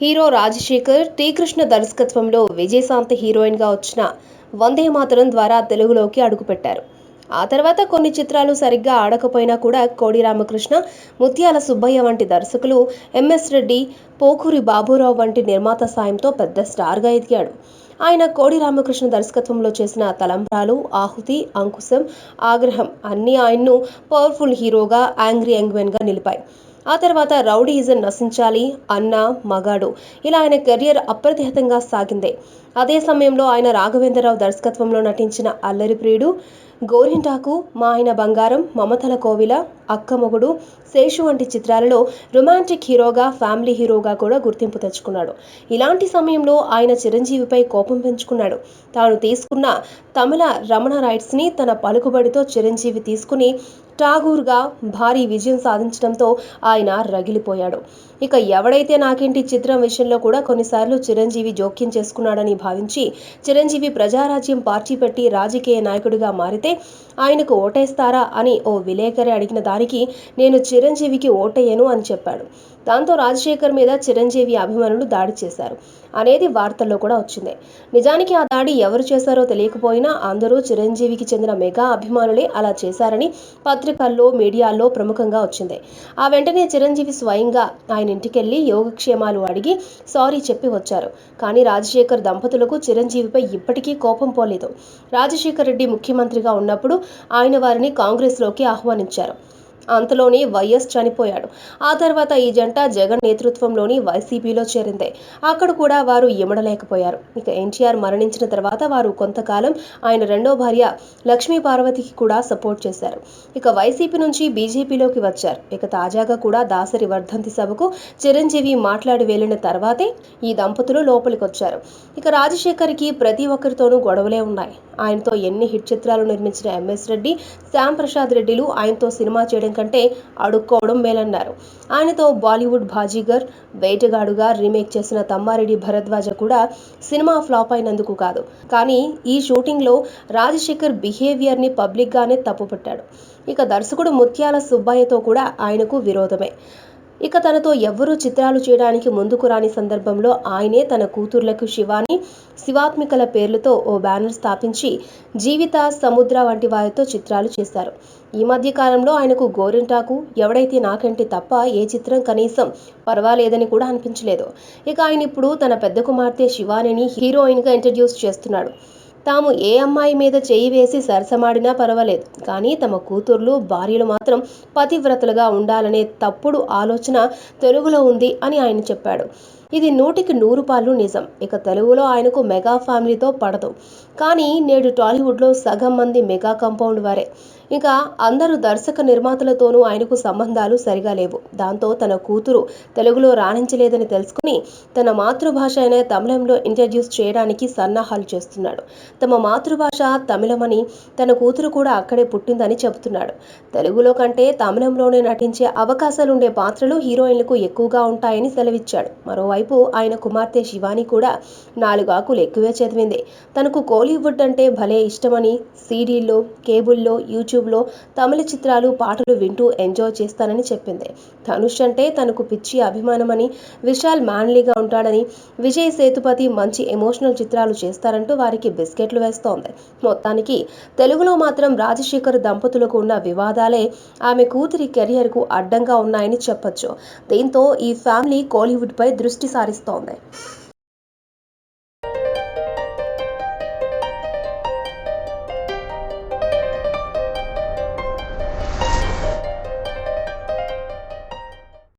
Hero Rajasekhar T Krishna దర్శకత్వంలో విజయశాంతి హీరోయిన్గా వచ్చిన వందే మాతరం ద్వారా తెలుగులోకి అడుగుపెట్టారు. ఆ తర్వాత కొన్ని చిత్రాలు సరిగ్గా ఆడకపోయినా కూడా కోడి రామకృష్ణ, ముత్యాల సుబ్బయ్య వంటి దర్శకులు, ఎంఎస్ రెడ్డి, పోకూరి బాబురావు వంటి నిర్మాత సాయంతో పెద్ద స్టార్గా ఎదిగాడు. ఆయన కోడి రామకృష్ణ దర్శకత్వంలో చేసిన తలంబ్రాలు, ఆహుతి, అంకుశం, ఆగ్రహం అన్నీ ఆయన్ను పవర్ఫుల్ హీరోగా, యాంగ్రీ యంగ్మెన్గా నిలిపాయి. ఆ తర్వాత రౌడీయిజం నశించాలి, అన్న, మగాడు ఇలా ఆయన కెరియర్ అప్రతిహతంగా సాగింది. అదే సమయంలో ఆయన రాఘవేంద్రరావు దర్శకత్వంలో నటించిన అల్లరి ప్రియుడు, గోరింటాకు, మా ఆయన బంగారం, మమతల కోవిల, అక్క మొగుడు, శేషు వంటి చిత్రాలలో రొమాంటిక్ హీరోగా, ఫ్యామిలీ హీరోగా కూడా గుర్తింపు తెచ్చుకున్నాడు. ఇలాంటి సమయంలో ఆయన చిరంజీవిపై కోపం పెంచుకున్నాడు. తాను తీసుకున్న తమిళ రమణ రైట్స్ని తన పలుకుబడితో చిరంజీవి తీసుకుని ఠాగూర్గా భారీ విజయం సాధించడంతో ఆయన రగిలిపోయాడు. ఇక ఎవడైతే నాకేంటి చిత్రం విషయంలో కూడా కొన్నిసార్లు చిరంజీవి జోక్యం చేసుకున్నాడని భావించి చిరంజీవి ప్రజారాజ్యం పార్టీ పెట్టి రాజకీయ నాయకుడిగా మారితే ఆయనకు ఓటేస్తారా అని ఓ విలేకరి అడిగిన దానికి నేను చిరంజీవికి ఓటేయను అని చెప్పాడు. దాంతో రాజశేఖర్ మీద చిరంజీవి అభిమానులు దాడి చేశారు అనేది వార్తల్లో కూడా వచ్చింది. నిజానికి ఆ దాడి ఎవరు చేశారో తెలియకపోయినా అందరూ చిరంజీవికి చెందిన మెగా అభిమానులే అలా చేశారని పత్రికల్లో, మీడియాల్లో ప్రముఖంగా వచ్చింది. ఆ వెంటనే చిరంజీవి స్వయంగా ఆయన ఇంటికెళ్లి యోగక్షేమాలు అడిగి సారీ చెప్పి వచ్చారు. కానీ రాజశేఖర్ దంపతులకు చిరంజీవిపై ఇప్పటికీ కోపం పోలేదు. రాజశేఖర్ రెడ్డి ముఖ్యమంత్రిగా ఉన్నప్పుడు ఆయన వారిని కాంగ్రెస్లోకి ఆహ్వానించారు. అంతలోనే వైఎస్ చనిపోయాడు. ఆ తర్వాత ఈ జంట జగన్ నేతృత్వంలోని వైసీపీలో చేరింది. అక్కడ కూడా వారు ఇమడలేకపోయారు. ఇక ఎన్టీఆర్ మరణించిన తర్వాత వారు కొంతకాలం ఆయన రెండో భార్య లక్ష్మీ పార్వతికి కూడా సపోర్ట్ చేశారు. ఇక వైసీపీ నుంచి బీజేపీలోకి వచ్చారు. ఇక తాజాగా కూడా దాసరి వర్ధంతి సభకు చిరంజీవి మాట్లాడి వెళ్లిన తర్వాతే ఈ దంపతులు లోపలికొచ్చారు. ఇక రాజశేఖర్కి ప్రతి ఒక్కరితోనూ గొడవలే ఉన్నాయి. ఆయనతో ఎన్ని హిట్ చిత్రాలు నిర్మించిన ఎంఎస్ రెడ్డి, శ్యామ్ ప్రసాద్ రెడ్డిలు ఆయనతో సినిమా చేయడం కంటే అడుక్కోవడం మేలన్నారు. ఆయనతో బాలీవుడ్ బాజీగర్, వేటగాడుగా రీమేక్ చేసిన తమ్మారెడ్డి భరద్వాజ కూడా సినిమా ఫ్లాప్ అయినందుకు కాదు, కానీ ఈ షూటింగ్లో రాజశేఖర్ బిహేవియర్ని పబ్లిక్గానే తప్పుపట్టాడు. ఇక దర్శకుడు ముత్యాల సుబ్బయ్యతో కూడా ఆయనకు విరోధమే. ఇక తనతో ఎవ్వరూ చిత్రాలు చేయడానికి ముందుకు రాని సందర్భంలో ఆయనే తన కూతుర్లకు శివాని, శివాత్మికల పేర్లతో ఓ బ్యానర్ స్థాపించి జీవిత, సముద్ర వంటి వారితో చిత్రాలు చేశారు. ఈ మధ్య కాలంలో ఆయనకు గోరింటాకు, ఎవడైతే నాకంటే తప్ప ఏ చిత్రం కనీసం పర్వాలేదని కూడా అనిపించలేదు. ఇక ఆయన ఇప్పుడు తన పెద్ద కుమార్తె శివానిని హీరోయిన్గా ఇంట్రడ్యూస్ చేస్తున్నాడు. తాము ఏ అమ్మాయి మీద చేయి వేసి సరసమాడినా పర్వాలేదు, కానీ తమ కూతుర్లు, భార్యలు మాత్రం పతివ్రతలుగా ఉండాలనే తప్పుడు ఆలోచన తెలుగులో ఉంది అని ఆయన చెప్పాడు. ఇది 100కి 100 నిజం. ఇక తెలుగులో ఆయనకు మెగా ఫ్యామిలీతో పడదు, కానీ నేడు టాలీవుడ్లో సగం మంది మెగా కాంపౌండ్ వారే. ఇక అందరు దర్శక నిర్మాతలతోనూ ఆయనకు సంబంధాలు సరిగా లేవు. దాంతో తన కూతురు తెలుగులో రాణించలేదని తెలుసుకుని తన మాతృభాష అయిన తమిళంలో ఇంట్రడ్యూస్ చేయడానికి సన్నాహాలు చేస్తున్నాడు. తమ మాతృభాష తమిళమని, తన కూతురు కూడా అక్కడే పుట్టిందని చెబుతున్నాడు. తెలుగులో కంటే తమిళంలోనే నటించే అవకాశాలుండే పాత్రలు హీరోయిన్లకు ఎక్కువగా ఉంటాయని సెలవిచ్చాడు. మరోవైపు ఆయన కుమార్తె శివాని కూడా 4 ఆకులు ఎక్కువే చదివింది. తనకు కోలీవుడ్ అంటే భలే ఇష్టమని, సీడీల్లో, కేబుల్లో, యూట్యూబ్లో తమిళ చిత్రాలు, పాటలు వింటూ ఎంజాయ్ చేస్తానని చెప్పింది. ధనుష్ అంటే తనకు పిచ్చి అభిమానమని, విశాల్ మ్యాన్లీగా ఉంటాడని, విజయ్ సేతుపతి మంచి ఎమోషనల్ చిత్రాలు చేస్తారంటూ వారికి బిస్కెట్లు వేస్తోంది. మొత్తానికి తెలుగులో మాత్రం రాజశేఖర్ దంపతులకు ఉన్న వివాదాలే ఆమె కూతురి కెరియర్కు అడ్డంగా ఉన్నాయని చెప్పొచ్చు. దీంతో ఈ ఫ్యామిలీ కోలీవుడ్పై దృష్టి సారిస్తోంది.